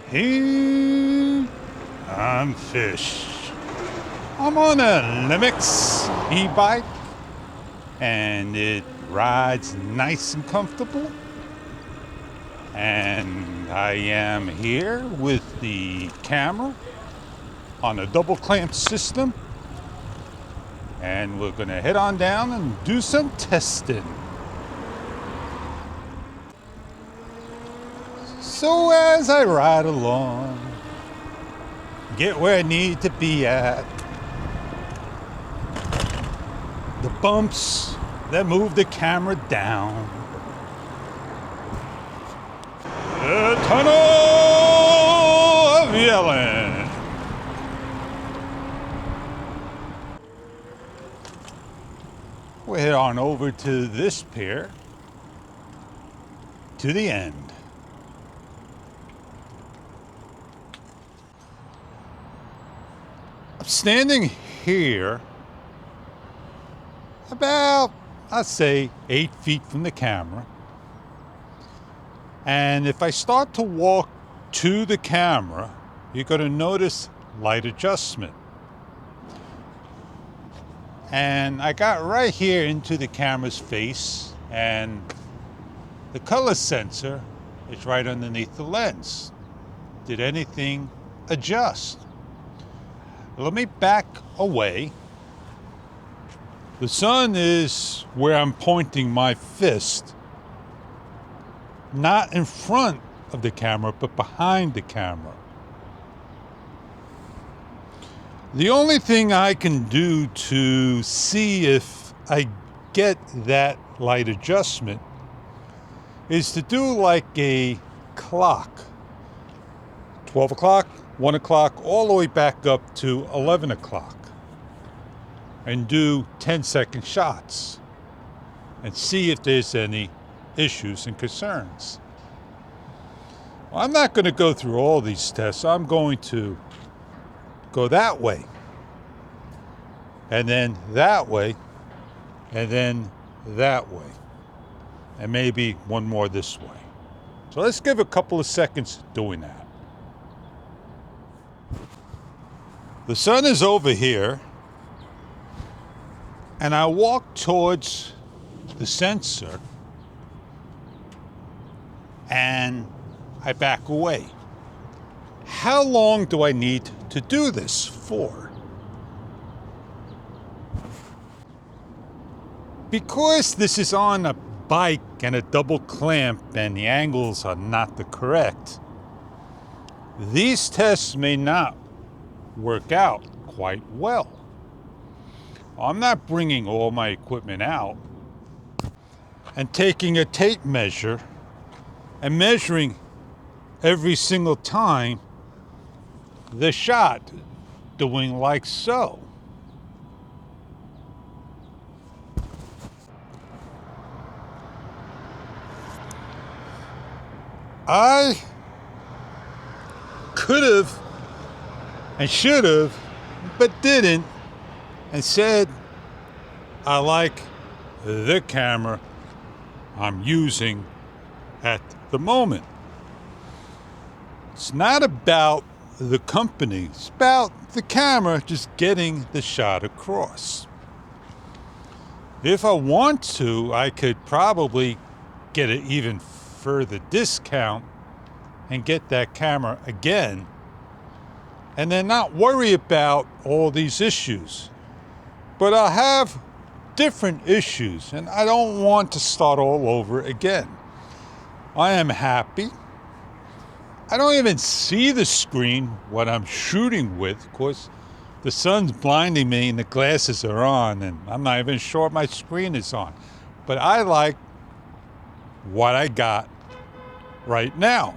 Hey, I'm Fish. I'm on a Limix e-bike and it rides nice and comfortable. And I am here with the camera on a double clamp system. And we're gonna head on down and do some testing. So as I ride along, get where I need to be at, the bumps that move the camera down, the tunnel of yelling. We'll head on over to this pier, to the end. I'm standing here about, I'd say, 8 feet from the camera. And if I start to walk to the camera, you're going to notice light adjustment. And I got right here into the camera's face, and the color sensor is right underneath the lens. Did anything adjust? Let me back away. The sun is where I'm pointing my fist, not in front of the camera, but behind the camera. The only thing I can do to see if I get that light adjustment is to do like a clock. 12 o'clock, 1 o'clock, all the way back up to 11 o'clock. And do 10-second shots. And see if there's any issues and concerns. Well, I'm not going to go through all these tests. I'm going to go that way. And then that way. And then that way. And maybe one more this way. So let's give a couple of seconds doing that. The sun is over here, and I walk towards the sensor, and I back away. How long do I need to do this for? Because this is on a bike and a double clamp and the angles are not the correct, these tests may not work out quite well. I'm not bringing all my equipment out and taking a tape measure and measuring every single time the shot, doing like so. I could have and should have, but didn't, and said, I like the camera I'm using at the moment. It's not about the company, it's about the camera just getting the shot across. If I want to, I could probably get an even further discount and get that camera again, and then not worry about all these issues. But I'll have different issues, and I don't want to start all over again. I am happy. I don't even see the screen, what I'm shooting with, because the sun's blinding me and the glasses are on, and I'm not even sure my screen is on. But I like what I got right now.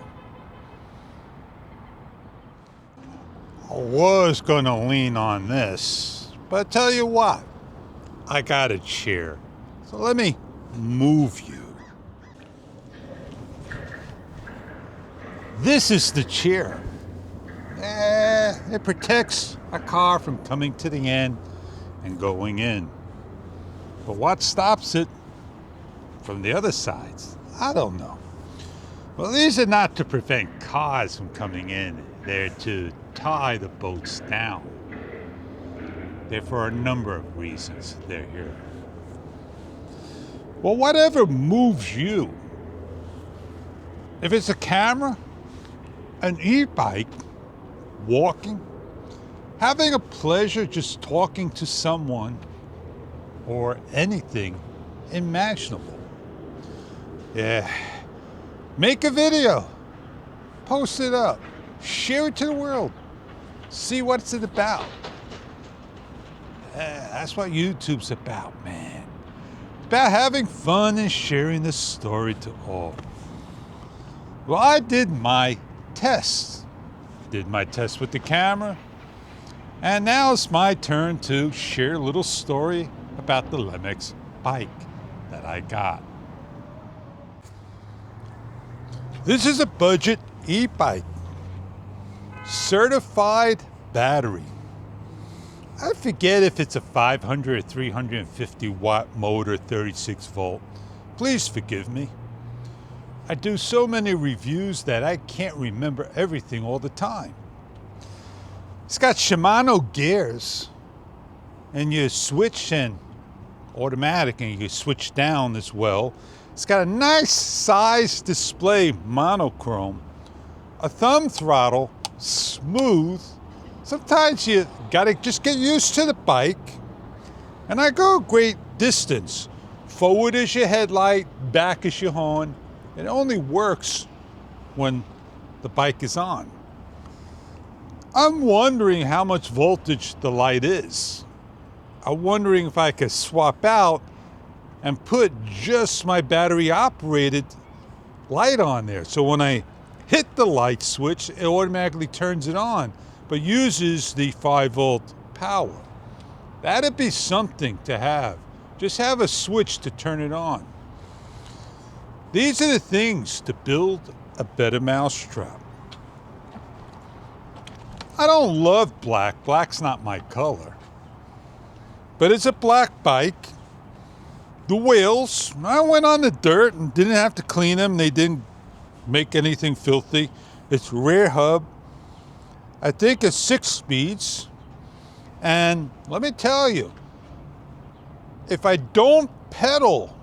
I was going to lean on this, but I tell you what, I got a chair. So let me move you. This is the chair. It protects a car from coming to the end and going in. But what stops it from the other sides? I don't know. Well, these are not to prevent cars from coming in. They're to tie the boats down. They're for a number of reasons they're here. Well, whatever moves you, if it's a camera, an e-bike, walking, having a pleasure just talking to someone, or anything imaginable. Yeah. Make a video, post it up, share it to the world, see what it's about. That's what YouTube's about, man. It's about having fun and sharing the story to all. Well, I did my test. Did my test with the camera. And now it's my turn to share a little story about the Lemix bike that I got. This is a budget e-bike. Certified battery. I forget if it's a 500 or 350 watt motor, 36 volt. Please forgive me. I do so many reviews that I can't remember everything all the time. It's got Shimano gears, and you switch and automatic, and you switch down as well. It's got a nice size display, monochrome, a thumb throttle, smooth. Sometimes you gotta just get used to the bike. And I go a great distance. Forward is your headlight, back is your horn. It only works when the bike is on. I'm wondering how much voltage the light is. I'm wondering if I could swap out and put just my battery operated light on there. So when I hit the light switch, it automatically turns it on, but uses the 5 volt power. That'd be something to have. Just have a switch to turn it on. These are the things to build a better mousetrap. I don't love black. Black's not my color. But it's a black bike. The wheels, I went on the dirt and didn't have to clean them. They didn't make anything filthy. It's rear hub. I think it's 6 speeds. And let me tell you, if I don't pedal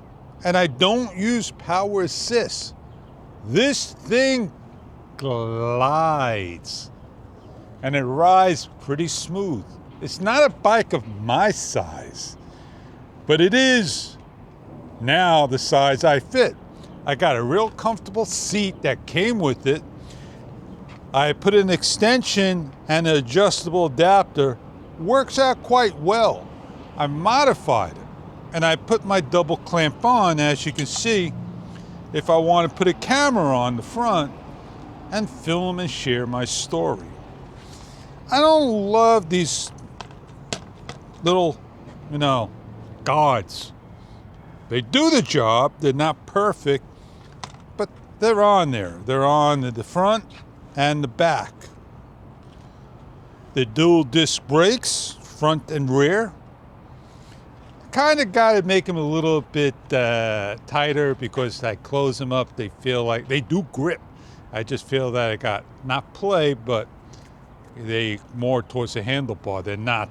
and I don't use power assist, this thing glides and it rides pretty smooth. It's not a bike of my size, but it is now the size I fit. I got a real comfortable seat that came with it. I put an extension and an adjustable adapter. Works out quite well. I modified it and I put my double clamp on, as you can see, if I want to put a camera on the front and film and share my story. I don't love these little, guards. They do the job. They're not perfect, but they're on there. They're on the front and the back. The dual disc brakes, front and rear. Kind of got to make them a little bit tighter because I close them up. They feel like they do grip. I just feel that I got not play, but they more towards the handlebar. They're not,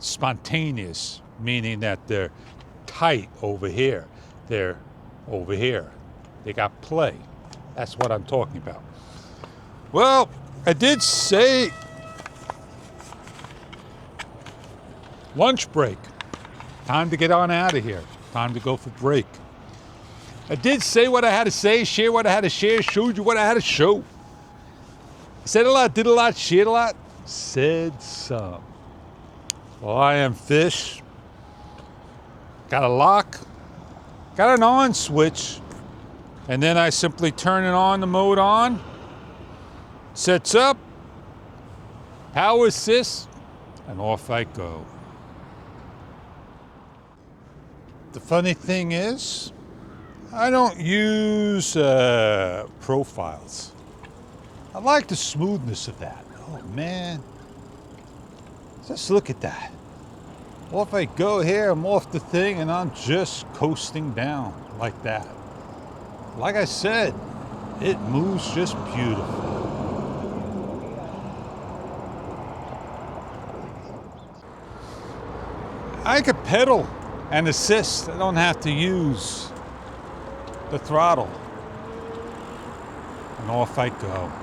spontaneous, meaning that they're tight over here. They're over here. They got play. That's what I'm talking about. Well, I did say lunch break. Time to get on out of here. Time to go for break. I did say what I had to say, share what I had to share, showed you what I had to show. Said a lot, did a lot, shared a lot, said some. Well, I am Fish. Got a lock, got an on switch, and then I simply turn it on, the mode on, sets up, power assist, and off I go. The funny thing is, I don't use profiles. I like the smoothness of that. Oh man, just look at that. Off I go here, I'm off the thing and I'm just coasting down like that. like I said, it moves just beautiful. I could pedal and assist. I don't have to use the throttle. And off I go.